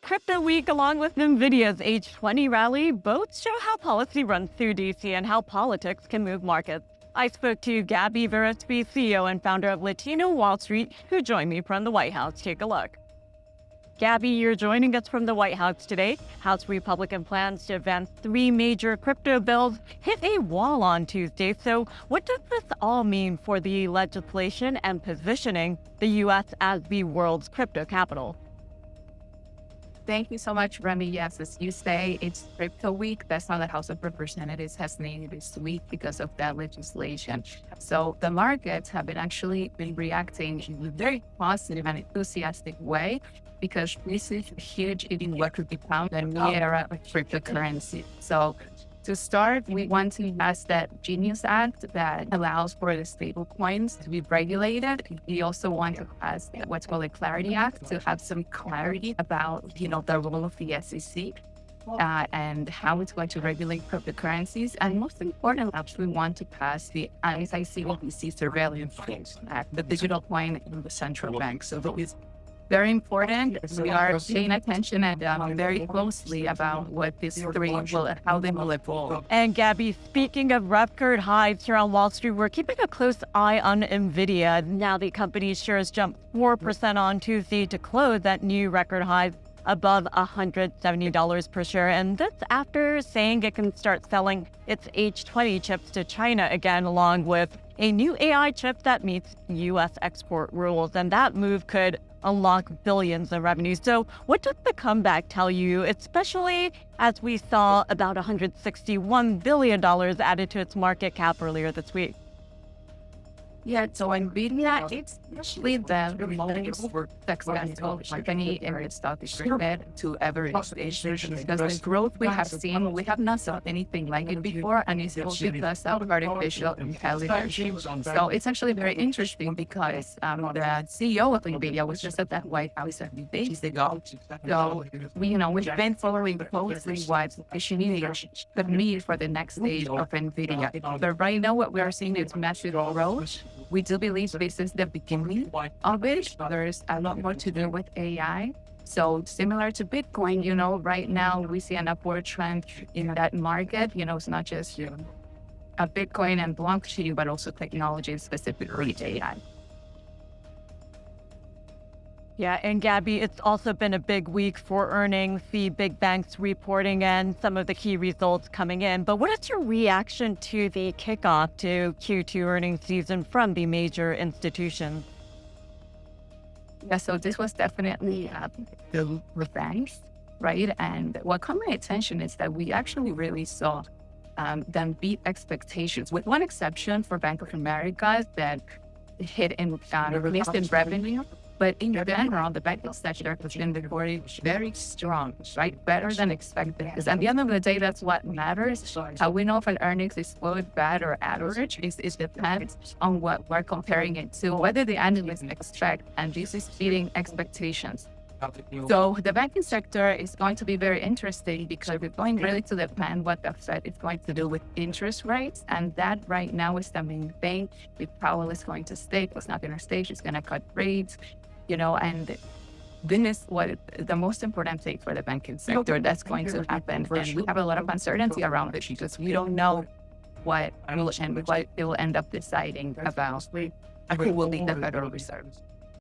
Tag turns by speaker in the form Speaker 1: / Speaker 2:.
Speaker 1: crypto week along with NVIDIA's H20 rally both show how policy runs through DC and how politics can move markets. I spoke to Gabriela Berrospi, CEO and founder of Latino Wall Street, who joined me from the White House. Take a look. Gabby, you're joining us from the White House today. House Republican plans to advance 3 major crypto bills hit a wall on Tuesday. So what does this all mean for the legislation and positioning the U.S. as the world's crypto capital?
Speaker 2: Thank you so much, Remy. Yes, as you say, it's Crypto Week. That's how the House of Representatives has named this week because of that legislation. So the markets have actually been reacting in a very positive and enthusiastic way because this is a huge what could become the new era of cryptocurrency. So to start, we want to pass that Genius Act that allows for the stable coins to be regulated. We also want to pass what's called a Clarity Act to have some clarity about, the role of the SEC and how it's going to regulate cryptocurrencies. And most importantly, we want to pass the anti-CBDC Surveillance Act, the digital coin in the central bank. So it's very important. We are paying attention and very closely about what these 3 will, how they will evolve.
Speaker 1: And Gabby, speaking of record highs here on Wall Street, we're keeping a close eye on NVIDIA. Now the company's shares jumped 4% on Tuesday to close at new record highs above $170 per share. And this after saying it can start selling its H20 chips to China again, along with a new AI chip that meets U.S. export rules. And that move could unlock billions in revenue. So what does the comeback tell you, especially as we saw about $161 billion added to its market cap earlier this week?
Speaker 2: Yeah, so NVIDIA, it's actually the most successful company in the stock market to ever exist because the growth we have seen, we have not seen anything like it before, and it's all because of artificial intelligence. So it's actually very interesting because the CEO of NVIDIA was just at that White House a few days ago. So we've been following closely what the need for the next stage of NVIDIA. But right now, what we are seeing is massive growth. We do believe this is the beginning of it. There's a lot more to do with AI. So similar to Bitcoin, right now we see an upward trend in that market. It's not just a Bitcoin and blockchain, but also technology, specifically AI.
Speaker 1: Yeah, and Gabby, it's also been a big week for earnings, the big banks reporting and some of the key results coming in. But what is your reaction to the kickoff to Q2 earnings season from the major institutions?
Speaker 2: Yeah, so this was definitely the banks, right? And what caught my attention is that we actually really saw them beat expectations, with one exception for Bank of America that hit in missed in revenue. But in general, the banking sector has been reporting very strong, right? Better than expected. And at the end of the day, that's what matters. How we know if an earnings is good, bad, or average is depends on what we're comparing it to, whether the analysts expect, and this is beating expectations. So the banking sector is going to be very interesting because we're going really to depend what the Fed is going to do with interest rates. And that right now is the main thing. If Powell is going to stay, it's not going to stay, she's going to cut rates. And this is what the most important thing for the banking sector that's going to happen. And we have a lot of uncertainty around it because we don't know what it will end up deciding about who will lead the Federal Reserve.